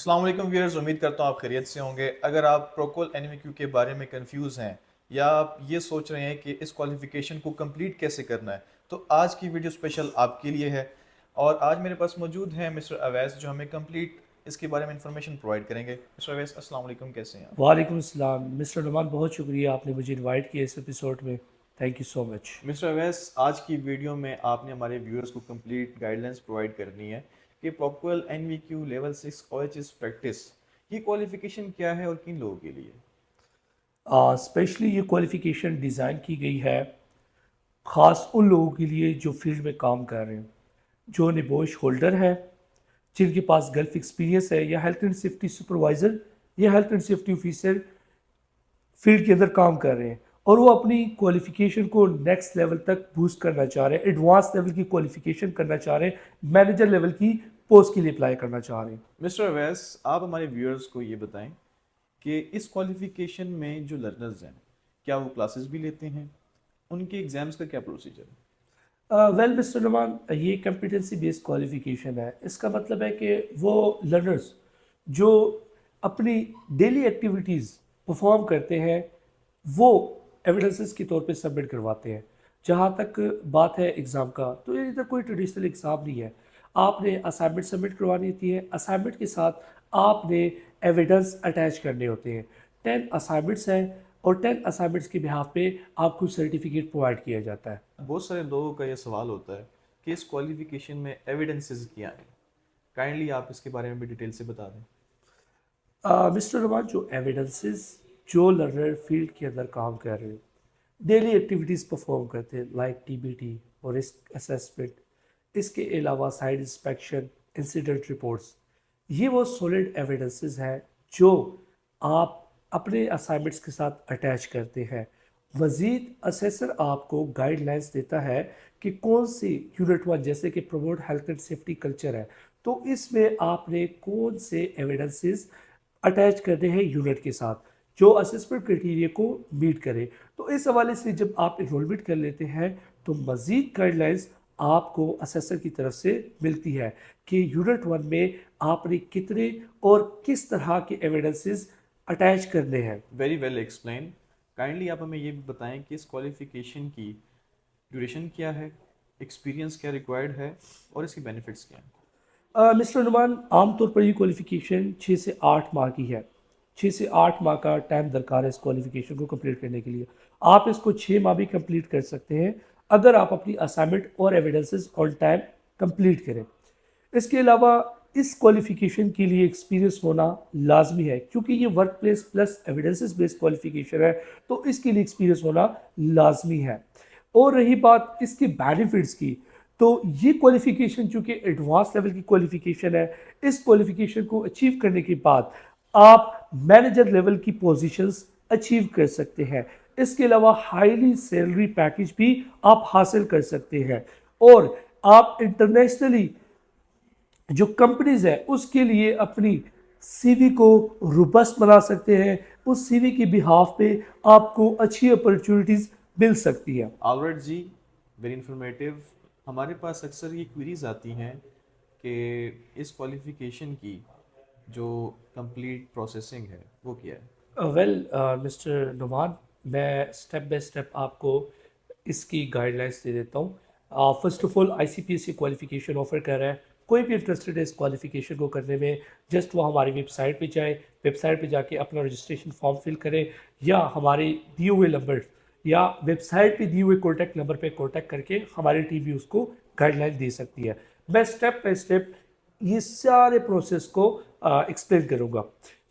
अस्सलाम वालेकुम व्यूअर्स, उम्मीद करता हूँ आप खैरियत से होंगे। अगर आप प्रोकोल एनवीक्यू के बारे में कंफ्यूज हैं या आप ये सोच रहे हैं कि इस क्वालिफिकेशन को कंप्लीट कैसे करना है, तो आज की वीडियो स्पेशल आपके लिए है। और आज मेरे पास मौजूद हैं मिस्टर अवैस, जो हमें कंप्लीट इसके बारे में इंफॉर्मेशन प्रोवाइड करेंगे। मिस्टर अवैस, अस्सलाम वालेकुम, कैसे हैं आप? वालेकुम अस्सलाम मिस्टर नुमान, बहुत शुक्रिया आपने मुझे इनवाइट किया इस एपिसोड में। Thank you so much. Mister Awais, आज की वीडियो में आपने हमारे व्यूअर्स को कंप्लीट गाइडलाइंस प्रोवाइड करनी है कि प्रोकोल एनवीक्यू लेवल 6 ओएचएस प्रैक्टिस, ये क्वालिफिकेशन क्या है और किन लोगों के लिए? स्पेशली ये क्वालिफ़िकेशन डिज़ाइन की गई है ख़ास उन लोगों के लिए जो फील्ड में काम कर रहे हैं, जो निबोश होल्डर है, जिनके पास गल्फ एक्सपीरियंस है, या हेल्थ एंड सेफ्टी सुपरवाइज़र या health and safety officer field के अंदर काम कर रहे हैं और वो अपनी क्वालिफ़िकेशन को नेक्स्ट लेवल तक बूस्ट करना चाह रहे हैं, एडवांस लेवल की क्वालिफ़िकेशन करना चाह रहे हैं, मैनेजर लेवल की पोस्ट के लिए अप्लाई करना चाह रहे हैं। मिस्टर अवैस, आप हमारे व्यूअर्स को ये बताएं कि इस क्वालिफिकेशन में जो लर्नर्स हैं, क्या वो क्लासेस भी लेते हैं? उनके एग्जाम्स का क्या प्रोसीजर है? वेल मिस्टर नुमान, ये कंपिटेंसी बेस्ड क्वालिफिकेशन है। इसका मतलब है कि वो लर्नर्स जो अपनी डेली एक्टिविटीज़ परफॉर्म करते हैं वो एविडेंसेस के तौर पे सबमिट करवाते हैं। जहाँ तक बात है एग्ज़ाम का, तो ये इधर कोई ट्रेडिशनल एग्ज़ाम नहीं है। आपने असाइनमेंट सबमिट करवानी होती है, असाइनमेंट के साथ आपने एविडेंस अटैच करने होते हैं। 10 असाइनमेंट्स हैं और 10 असाइनमेंट्स के बिहाफ पे आपको सर्टिफिकेट प्रोवाइड किया जाता है। बहुत सारे लोगों का ये सवाल होता है कि इस क्वालिफिकेशन में एविडेंसेस क्या हैं। काइंडली आप इसके बारे में भी डिटेल से बता दें। मिस्टर रमान, जो एविडेंसेस जो लर्नर फील्ड के अंदर काम कर रहे हैं, डेली एक्टिविटीज़ परफॉर्म करते हैं लाइक टीबीटी और रिस्क असेसमेंट, इसके अलावा साइड इंस्पेक्शन, इंसिडेंट रिपोर्ट्स, ये वो सॉलिड एविडेंसेस हैं जो आप अपने असाइनमेंट्स के साथ अटैच करते हैं। मज़ीद असेसर आपको गाइडलाइंस देता है कि कौन सी यूनिट वन, जैसे कि promote health and safety culture है, तो इसमें आपने कौन से एविडेंसेस अटैच करने हैं यूनिट के साथ जो असेसमेंट क्राइटेरिया को मीट करे। तो इस हवाले से जब आप इनरोलमेंट कर लेते हैं तो मज़ीद गाइडलाइंस आपको असेसर की तरफ से मिलती है कि यूनिट वन में आपने कितने और किस तरह के एविडेंसेस अटैच करने हैं। Very well explain. काइंडली आप हमें ये भी बताएं कि इस क्वालिफिकेशन की ड्यूरेशन क्या है, एक्सपीरियंस क्या रिक्वायर्ड है और इसके बेनिफिट्स क्या हैं? मिस्टर नुमान, आमतौर पर ये क्वालिफ़िकेशन 6 से 8 माह की है। 6 से 8 माह का टाइम दरकार है इस क्वालिफ़िकेशन को कंप्लीट करने के लिए। आप इसको 6 माह भी कंप्लीट कर सकते हैं अगर आप अपनी असाइनमेंट और एविडेंसेस ऑन टाइम कंप्लीट करें। इसके अलावा इस क्वालिफ़िकेशन के लिए एक्सपीरियंस होना लाजमी है, क्योंकि ये work place plus evidences based qualification है, तो इसके लिए एक्सपीरियंस होना लाजमी है। और रही बात इसके बेनिफिट्स की, तो ये क्वालिफिकेशन चूंकि एडवांस लेवल की क्वालिफिकेशन है, इस क्वालिफिकेशन को अचीव करने के बाद आप मैनेजर लेवल की पोजीशंस अचीव कर सकते हैं। इसके अलावा हाईली सैलरी पैकेज भी आप हासिल कर सकते हैं और आप इंटरनेशनली जो कंपनीज है उसके लिए अपनी सीवी को रोबस्ट बना सकते हैं। उस सीवी के बिहाफ पे आपको अच्छी अपॉर्चुनिटीज मिल सकती है। ऑलराइट जी, वेरी इंफॉर्मेटिव। हमारे पास अक्सर ये क्वेरीज आती हैं कि इस क्वालिफिकेशन की जो कंप्लीट प्रोसेसिंग है वो क्या है? वेल मिस्टर नुमान, मैं स्टेप बाय स्टेप आपको इसकी गाइडलाइंस दे देता हूँ। First of all ICPSC qualification offer कर रहा है। कोई भी इंटरेस्टेड है इस क्वालिफिकेशन को करने में, जस्ट वो हमारी वेबसाइट पे जाए, वेबसाइट पे जाके अपना रजिस्ट्रेशन फॉर्म फिल करें, या हमारे दिए हुए नंबर या वेबसाइट पे दिए हुए कॉन्टैक्ट नंबर पे कॉन्टैक्ट करके हमारी टीम भी उसको गाइडलाइन दे सकती है। मैं स्टेप बाय स्टेप ये सारे प्रोसेस को एक्सप्लेन करूँगा।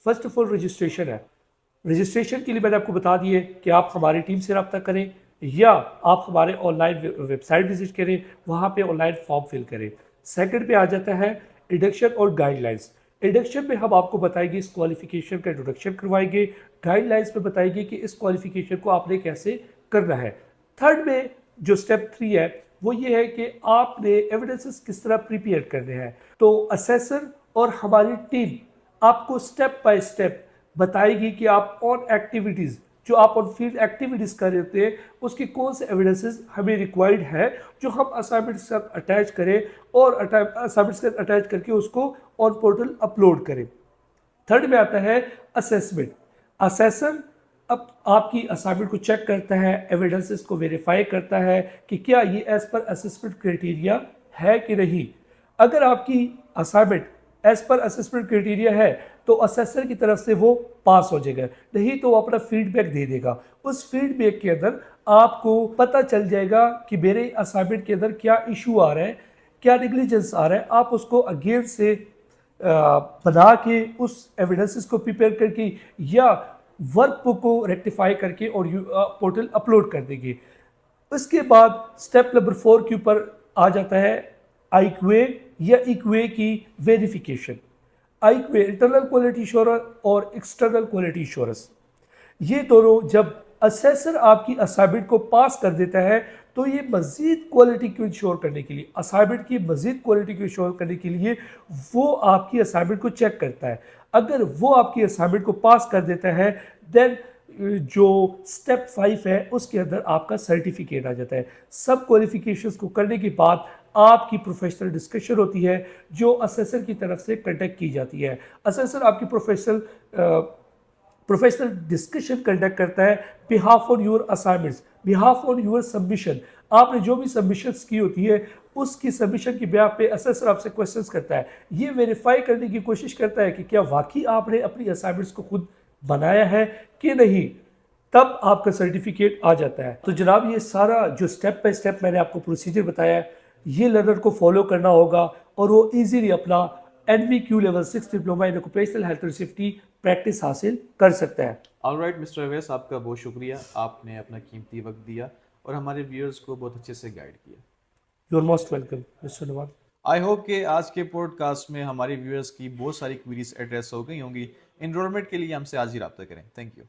फर्स्ट ऑफ ऑल रजिस्ट्रेशन है। रजिस्ट्रेशन के लिए मैंने आपको बता दिए कि आप हमारी टीम से रब्ता करें या आप हमारे ऑनलाइन वेबसाइट विजिट करें, वहाँ पे ऑनलाइन फॉर्म फिल करें। सेकंड पे आ जाता है इंडक्शन और गाइडलाइंस। इंडक्शन में हम आपको बताएंगे इस क्वालिफिकेशन का इंट्रोडक्शन करवाएंगे, गाइडलाइंस में बताएंगे कि इस क्वालिफिकेशन को आपने कैसे करना है। थर्ड में जो स्टेप 3 है वो ये है कि आपने एविडेंसेस किस तरह प्रिपेयर करने हैं। तो असेसर और हमारी टीम आपको स्टेप बाय स्टेप बताएगी कि आप ऑन एक्टिविटीज़ जो आप ऑन फील्ड एक्टिविटीज़ कर रहे होते हैं उसके कौन से एविडेंसेस हमें रिक्वायर्ड है जो हम असाइनमेंट के साथ अटैच करें और असाइनमेंट के साथ अटैच करके उसको ऑन पोर्टल अपलोड करें। थर्ड में आता है असेसमेंट। असेसर अब आपकी असाइनमेंट को चेक करता है, एविडेंसेस को वेरीफाई करता है कि क्या ये एज पर असेसमेंट क्राइटेरिया है कि नहीं। अगर आपकी assignment as per assessment criteria है तो असेसर की तरफ से वो पास हो जाएगा, नहीं तो वो अपना फीडबैक दे देगा। उस फीडबैक के अंदर आपको पता चल जाएगा कि मेरे असाइनमेंट के अंदर क्या इशू आ रहा है, क्या नेग्लिजेंस आ रहा है। आप उसको अगेन से बना के उस एविडेंसेस को प्रिपेयर करके या वर्कबुक को रेक्टिफाई करके और पोर्टल अपलोड कर देंगे। उसके बाद स्टेप नंबर 4 के ऊपर आ जाता है आईक्यूए या इक्यूए की वेरिफिकेशन। आईक्यूए इंटरनल क्वालिटी एश्योरेंस और एक्सटर्नल क्वालिटी एश्योरेंस, ये दोनों जब असेसर आपकी असाइनमेंट को पास कर देता है तो ये मजीद क्वालिटी को इंश्योर करने के लिए, असाइनमेंट की मजीद क्वालिटी को इंश्योर करने के लिए वो आपकी असाइनमेंट को चेक करता है। अगर वो आपकी असाइनमेंट को पास कर देता है देन जो स्टेप 5 है उसके अंदर आपका सर्टिफिकेट आ जाता है। सब क्वालिफिकेशंस को करने के बाद आपकी प्रोफेशनल डिस्कशन होती है जो असेसर की तरफ से कंडक्ट की जाती है। असेसर आपकी प्रोफेशनल डिस्कशन कंडक्ट करता है behalf on your assignments, behalf on your submission. आपने जो भी सबमिशंस की होती है उसकी सबमिशन की बिहाफ पे असेसर आपसे क्वेश्चंस करता है। ये वेरीफाई करने की कोशिश करता है कि क्या वाकई आपने अपनी असाइनमेंट्स को खुद बनाया है कि नहीं, तब आपका सर्टिफिकेट आ जाता है। तो जनाब ये सारा जो स्टेप बाय स्टेप मैंने आपको प्रोसीजर बताया है ये लर्नर को फॉलो करना होगा और वो इजीली अपना NVQ level 6 diploma in occupational health and safety practice हासिल कर सकता है। ऑलराइट मिस्टर अवैस, आपका बहुत शुक्रिया, आपने अपना कीमती वक्त दिया और हमारे व्यूअर्स को बहुत अच्छे से गाइड किया। You are most welcome mister Nawaz. I hope कि आज के पॉडकास्ट में हमारे व्यूअर्स की बहुत सारी क्वेरीज एड्रेस हो गई होंगी। इनरोलमेंट के लिए हमसे आज ही रब्ता करें। Thank you.